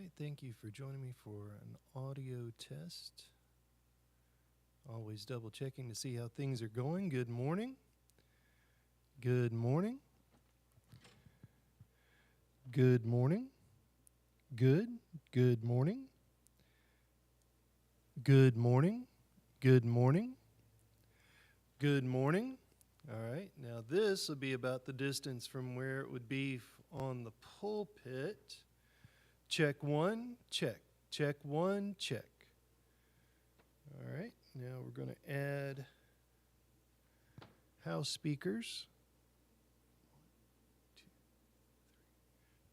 right, thank you for joining me for an audio test. Always double checking to see how things are going. Good morning. Good morning. Good morning. Good. Good morning. Good morning. Good morning. Good morning. All right, now this will be about the distance from where it would be on the pulpit. Check one, check. Check one, check. All right, now we're going to add house speakers.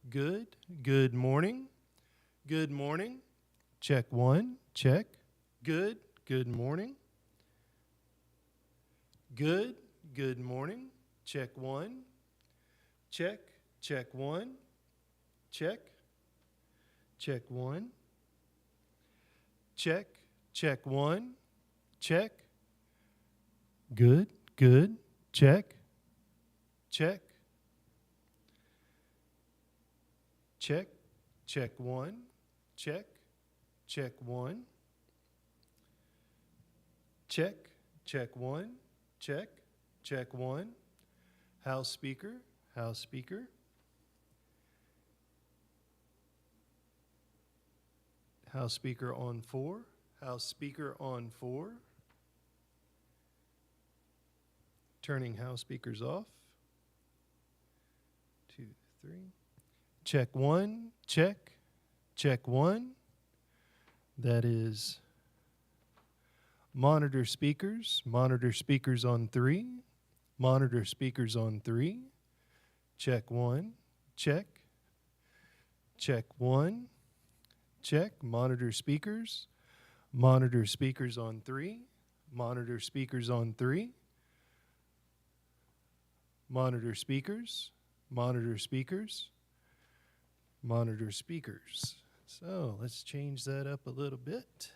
Good. Good morning. Good morning. Check one, check. Good. Good morning. Good. Good morning. Check one. Check. Check one. Check. Check one. Check. Check one. Check. Good. Good. Check. Check. Check. Check one. Check. Check one. Check. Check one. Check. Check one. House speaker. House speaker. House speaker on 4. House speaker on 4. Turning house speakers off. 2, 3. Check one. Check. Check one. That is monitor speakers. Monitor speakers on 3. Monitor speakers on 3. Check one. Check. Check one. Check. Monitor speakers. Monitor speakers on 3. Monitor speakers on 3. Monitor speakers. Monitor speakers. Monitor speakers. So let's change that up a little bit.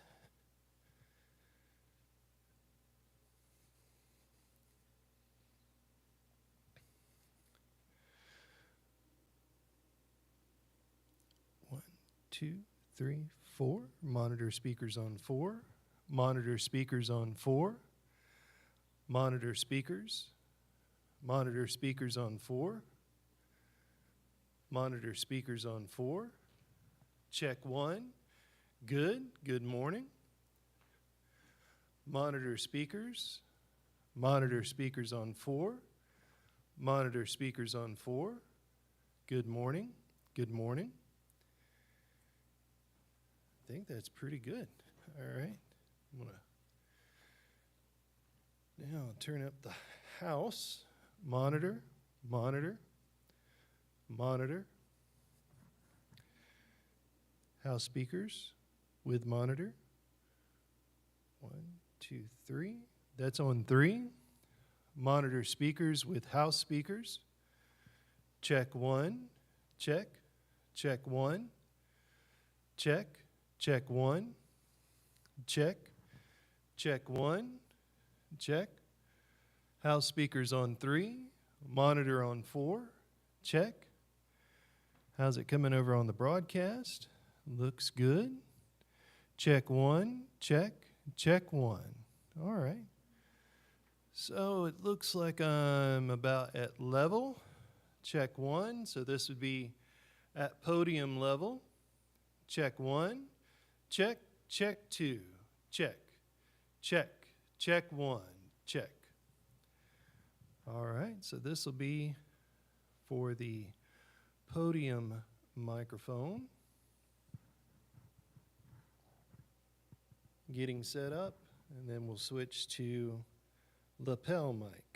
One, 2, 3, 4. Monitor speakers on 4. Monitor speakers on 4. Monitor speakers. Monitor speakers on 4. Monitor speakers on 4. Check one. Good. Good morning. Monitor speakers. Monitor speakers on 4. Monitor speakers on 4. Good morning. Good morning. I think that's pretty good. All right. I'm going to now turn up the house. Monitor. Monitor. Monitor. House speakers with monitor. 1, 2, 3. That's on 3. Monitor speakers with house speakers. Check one. Check. Check one. Check. Check one. Check. Check one. Check. House speakers on 3. Monitor on 4. Check. How's it coming over on the broadcast? Looks good. Check one. Check. Check one. All right. So it looks like I'm about at level. Check one. So this would be at podium level. Check one. Check. Check two. Check. Check. Check one. Check. All right. So this will be for the podium microphone. Getting set up, and then we'll switch to lapel mic.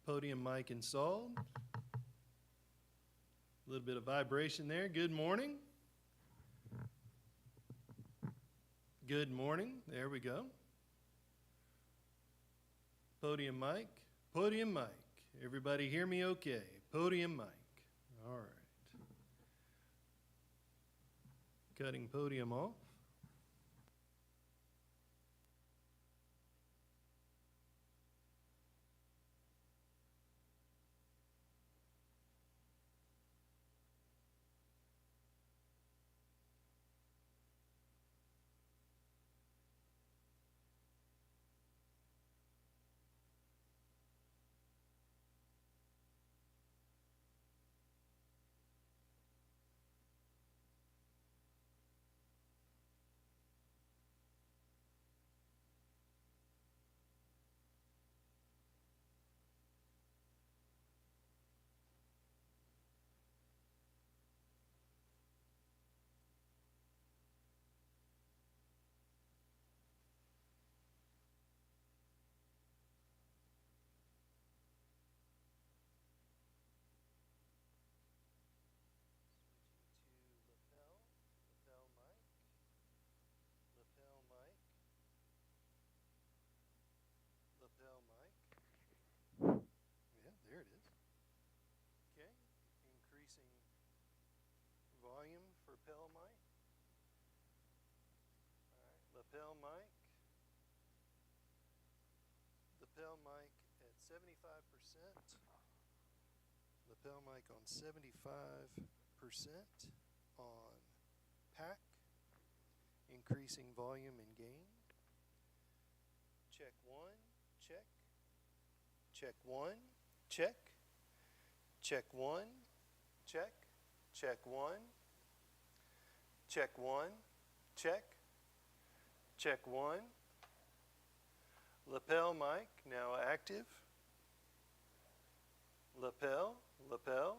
Podium mic installed. A little bit of vibration there. Good morning. Good morning. There we go. Podium mic. Podium mic. Everybody hear me okay? Podium mic. All right. Cutting podium off. Lapel mic. Yeah, there it is. Okay, increasing volume for lapel mic. All right, lapel mic. Lapel mic at 75%. Lapel mic on 75% on pack. Increasing volume and gain. Check one, check. Check one, check. Check one, check. Check one. Check one, check. Check one. Lapel mic now active. Lapel, lapel.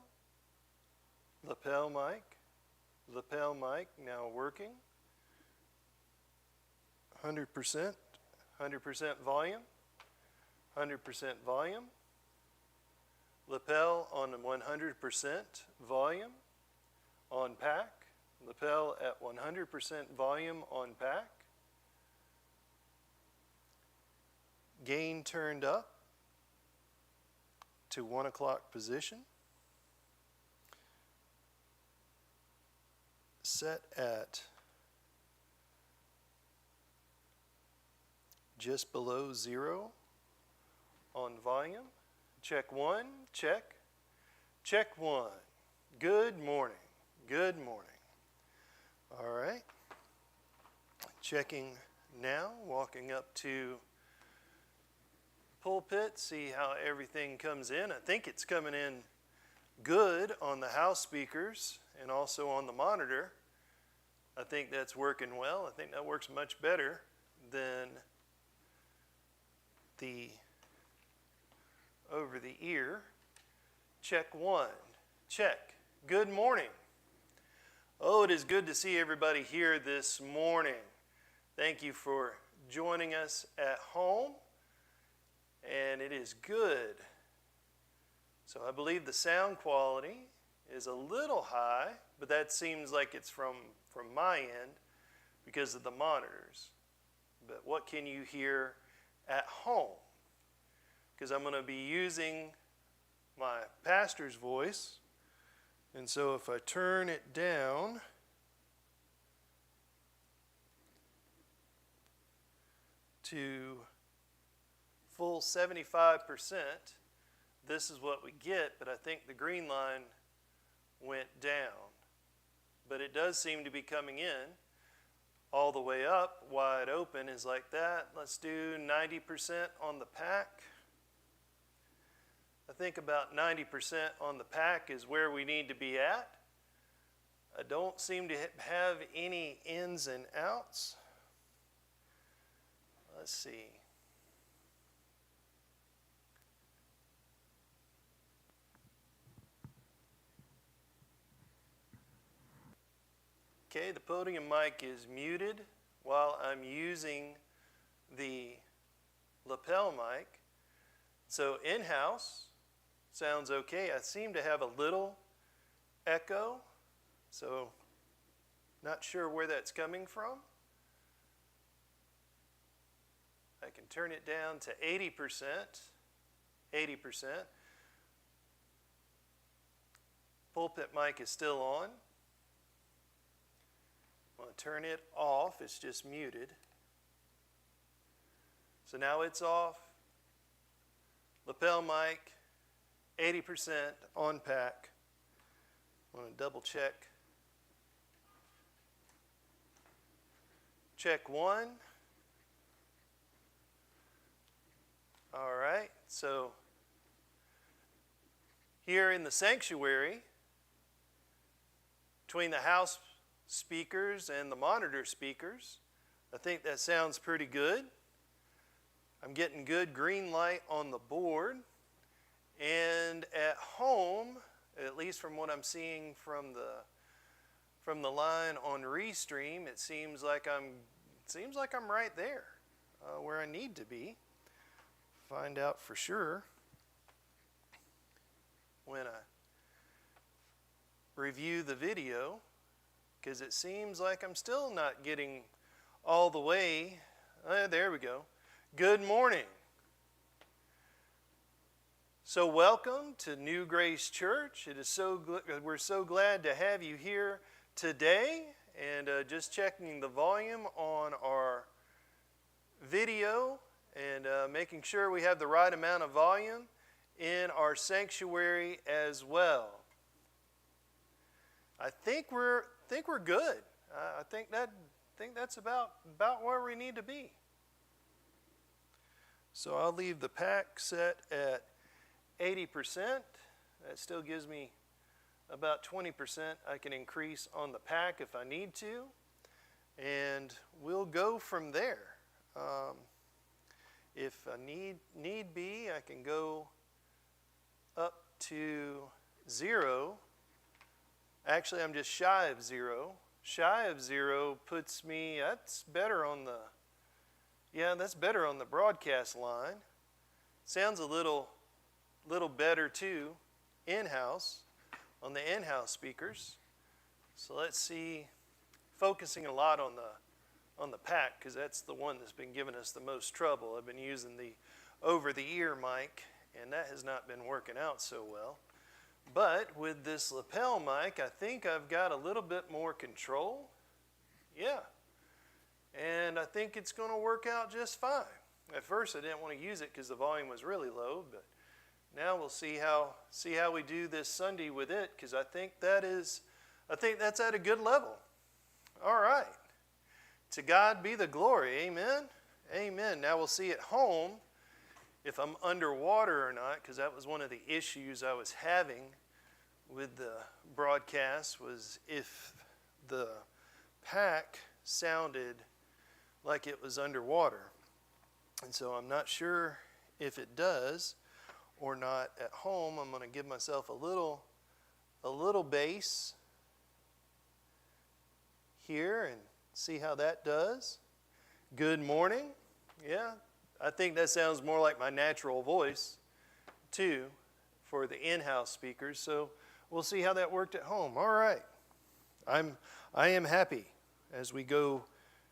Lapel mic. Lapel mic now working. 100%. 100% volume. 100% volume. Lapel on 100% volume on pack. Lapel at 100% volume on pack. Gain turned up to 1 o'clock position. Set at just below 0 on volume. Check one, check. Check one. Good morning. Good morning. All right. Checking now, walking up to pulpit, see how everything comes in. I think it's coming in good on the house speakers and also on the monitor. I think that's working well. I think that works much better than the over the ear. Check one. Check. Good morning. Oh, it is good to see everybody here this morning. Thank you for joining us at home. And it is good. So I believe the sound quality is a little high, but that seems like it's from my end because of the monitors. But what can you hear at home? Because I'm going to be using my pastor's voice. And so if I turn it down to full 75%, this is what we get, but I think the green line went down. But it does seem to be coming in all the way up, wide open is like that. Let's do 90% on the pack. I think about 90% on the pack is where we need to be at. I don't seem to have any ins and outs. Let's see. Okay, the podium mic is muted while I'm using the lapel mic. So in-house sounds okay. I seem to have a little echo, so not sure where that's coming from. I can turn it down to 80%. 80%. Pulpit mic is still on. I'm going to turn it off. It's just muted. So now it's off. Lapel mic, 80% on pack. I'm going to double check. Check one. All right, so here in the sanctuary, between the house speakers and the monitor speakers, I think that sounds pretty good. I'm getting good green light on the board. And at home, at least from what I'm seeing from the line on Restream, it seems like I'm right there where I need to be. Find out for sure when I review the video, because it seems like I'm still not getting all the way. There we go. Good morning. So welcome to New Grace Church. It is we're so glad to have you here today, and just checking the volume on our video and making sure we have the right amount of volume in our sanctuary as well. I think we're good. I think that's about where we need to be. So I'll leave the pack set at 80%. That still gives me about 20% I can increase on the pack if I need to. And we'll go from there. If I need be, I can go up to 0. Actually, I'm just shy of 0. Shy of 0 puts me, that's better on the broadcast line. Sounds a little better too, in-house, on the in-house speakers. So let's see, focusing a lot on the pack, because that's the one that's been giving us the most trouble. I've been using the over-the-ear mic, and that has not been working out so well. But with this lapel mic, I think I've got a little bit more control. Yeah. And I think it's going to work out just fine. At first I didn't want to use it because the volume was really low, but now we'll see how we do this Sunday with it, because I think that's at a good level. All right. To God be the glory. Amen. Amen. Now we'll see at home if I'm underwater or not, because that was one of the issues I was having with the broadcast, was if the pack sounded like it was underwater. And so I'm not sure if it does or not at home. I'm going to give myself a little bass here and see how that does. Good morning. Yeah, I think that sounds more like my natural voice too for the in-house speakers. So we'll see how that worked at home. All right. I am happy as we go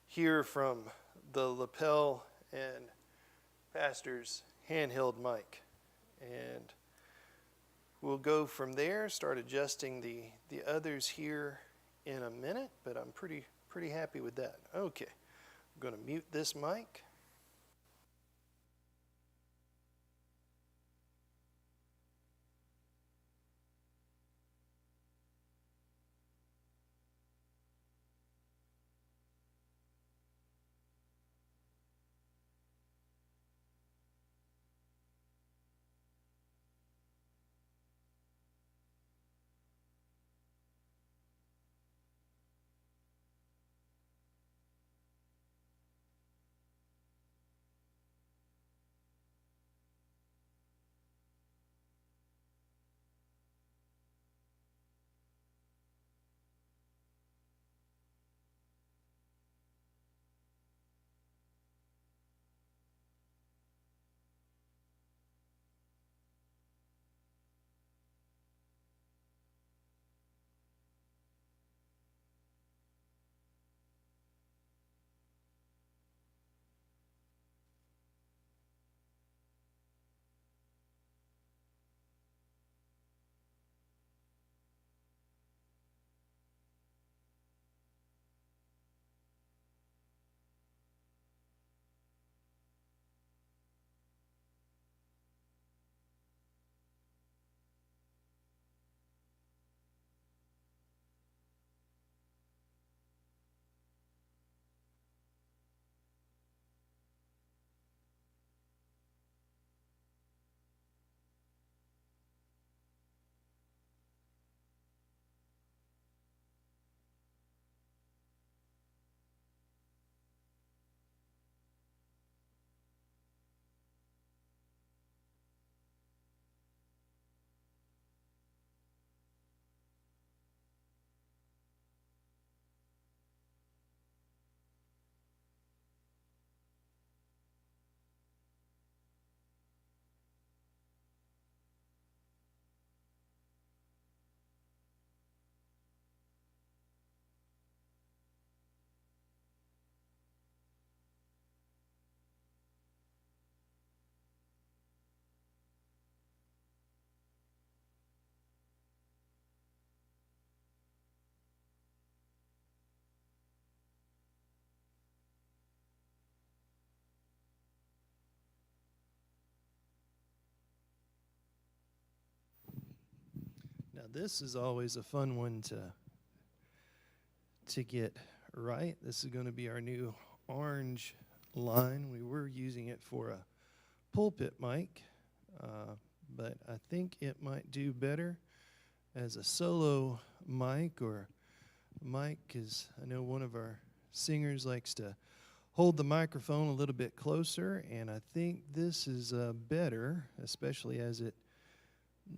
here from the lapel and Pastor's handheld mic. And we'll go from there, start adjusting the others here in a minute, but I'm pretty happy with that. Okay, I'm going to mute this mic. Now this is always a fun one to get right. This is going to be our new orange line. We were using it for a pulpit mic, but I think it might do better as a solo mic or mic, because I know one of our singers likes to hold the microphone a little bit closer, and I think this is better, especially as it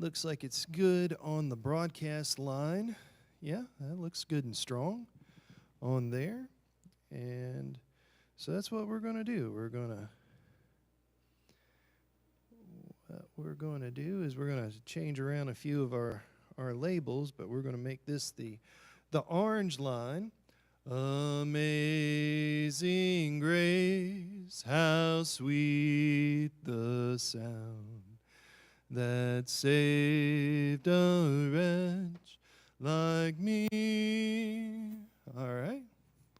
looks like it's good on the broadcast line. Yeah, that looks good and strong on there. And so that's what we're going to do. What we're going to do is we're going to change around a few of our labels, but we're going to make this the orange line. Amazing grace, how sweet the sound that saved a wretch like me. All right.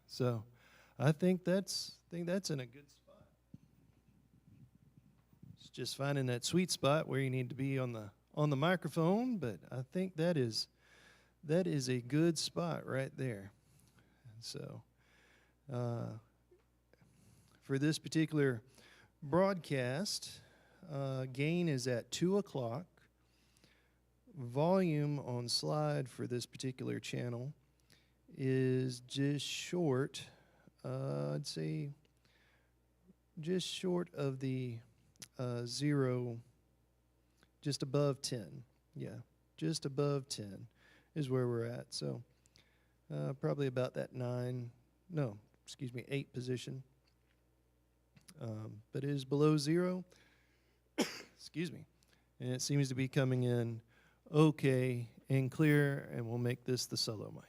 So I think that's in a good spot. It's just finding that sweet spot where you need to be on the microphone, but I think that is a good spot right there. So, for this particular broadcast, gain is at 2 o'clock. Volume on slide for this particular channel is just short, I'd say just short of the 0, just above 10. Yeah, just above 10 is where we're at. So, probably about that 8 position. But it is below 0. Excuse me. And it seems to be coming in okay and clear, and we'll make this the solo mic.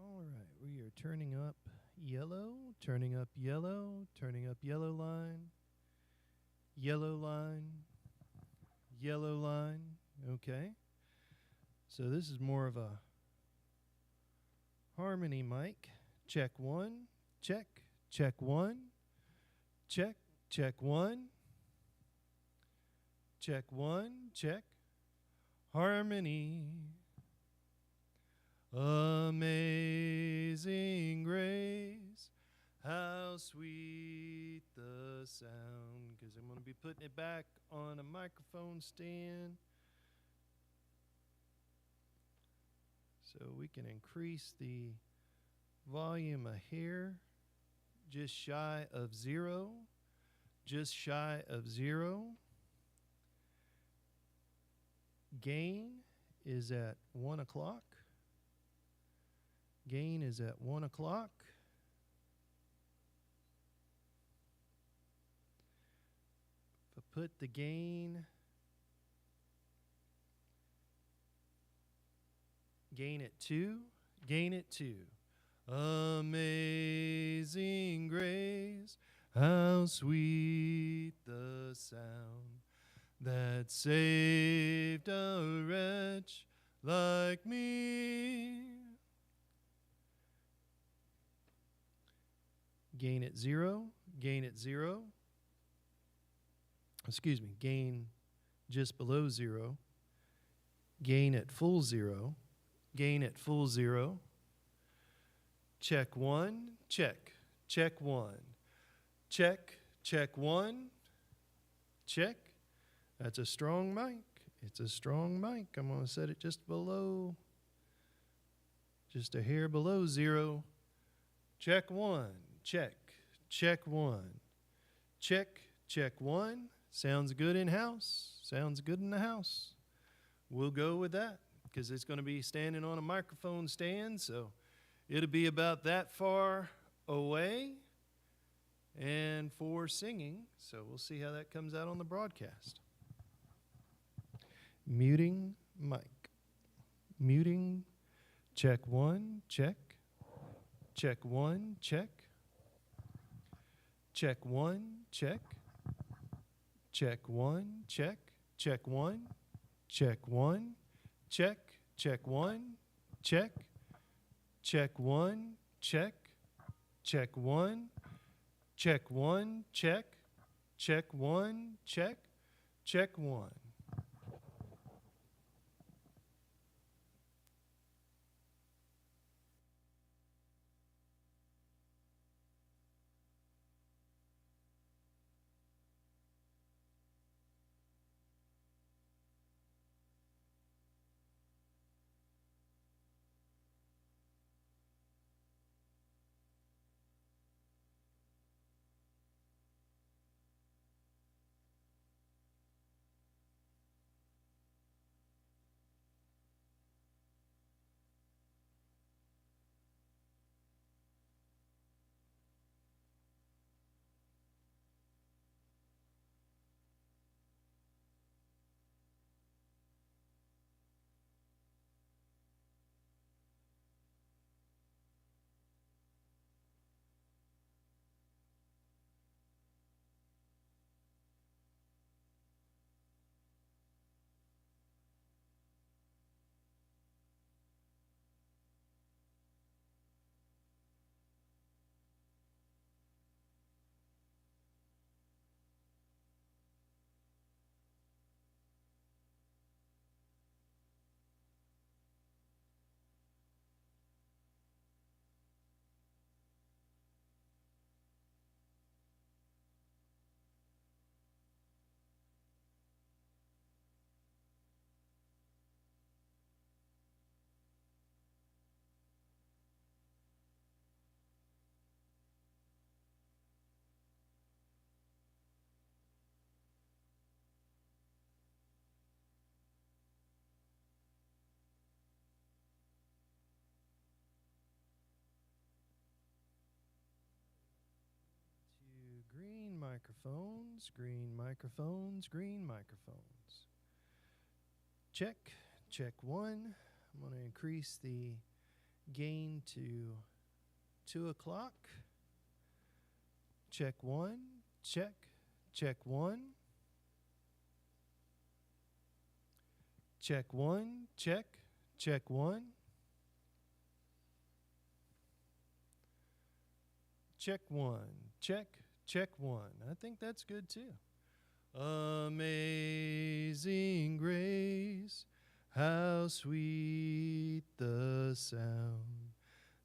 All right, we are turning up yellow, turning up yellow, turning up yellow line, yellow line, yellow line. Okay. So this is more of a harmony mic. Check 1, check, check 1, check, check 1, check 1, check, harmony. Amazing grace, how sweet the sound. Because I'm going to be putting it back on a microphone stand. So we can increase the volume a hair, just shy of 0, just shy of 0. Gain is at 1 o'clock. Gain is at 1 o'clock. If I put the gain at 2, gain at 2. Amazing grace, how sweet the sound that saved a wretch like me. Gain at 0, gain at 0. Excuse me, gain just below 0. Gain at full 0. Gain at full 0. Check 1, check. Check 1. Check, check 1. Check. That's a strong mic. It's a strong mic. I'm going to set it just below, just a hair below 0. Check 1. Check. Check 1. Check. Check 1. Sounds good in house. Sounds good in the house. We'll go with that because it's going to be standing on a microphone stand, so it'll be about that far away and for singing. So we'll see how that comes out on the broadcast. Muting mic. Muting. Check 1. Check. Check 1. Check. Check 1. Check. Check 1. Check. Check 1. Check 1. Check. Check 1. Check. Check 1. Check. Check 1. Check 1. Check. Check 1. Check. Check 1. Green microphones, green microphones, green microphones. Check, check 1. I'm going to increase the gain to 2 o'clock. Check 1, check, check 1. Check 1, check, check 1. Check 1, check. Check 1. I think that's good too. Amazing grace, how sweet the sound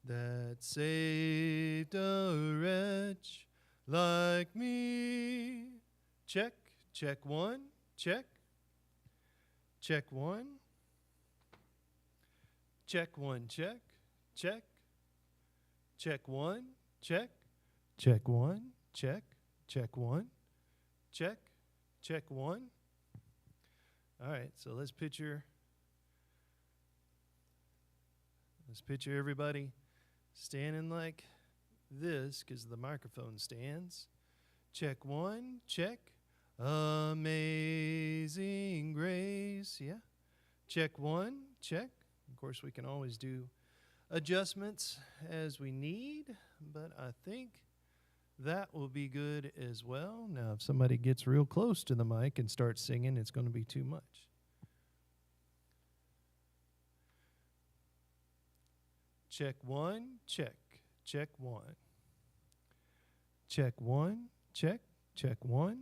that saved a wretch like me. Check, check 1, check. Check 1. Check 1, check, check. Check 1, check. Check 1. Check, check 1, check, check 1. All right, so let's picture everybody standing like this because the microphone stands. Check 1, check. Amazing grace, yeah. Check 1, check. Of course, we can always do adjustments as we need, but I think that will be good as well. Now, if somebody gets real close to the mic and starts singing, it's going to be too much. Check 1, check, check 1. Check one. Check. Check one.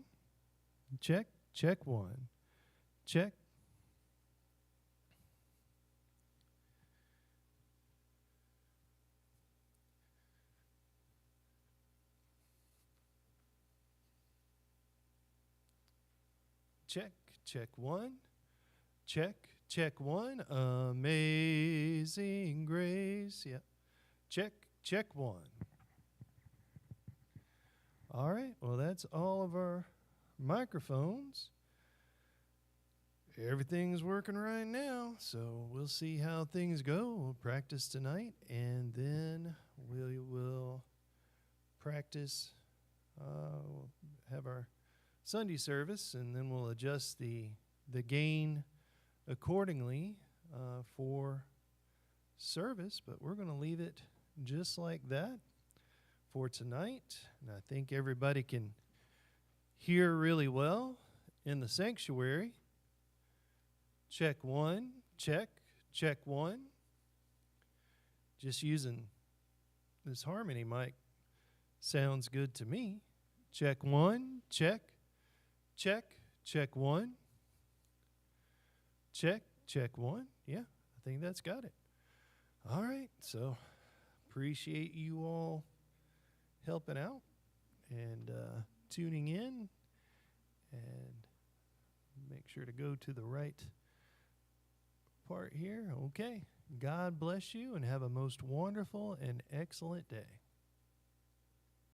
Check. Check one. Check. Check. Check one. Check. Check one. Amazing grace. Yeah. Check. Check one. All right. Well, that's all of our microphones. Everything's working right now, so we'll see how things go. We'll practice tonight, and then we will practice. We'll have our Sunday service, and then we'll adjust the gain accordingly for service. But we're going to leave it just like that for tonight, and I think everybody can hear really well in the sanctuary. Check one, check, check one. Just using this harmony mic sounds good to me. Check one, check, check, check one. Check, check one. Yeah, I think that's got it. All right, so appreciate you all helping out and tuning in, and make sure to go to the right part here. Okay. God bless you and have a most wonderful and excellent day.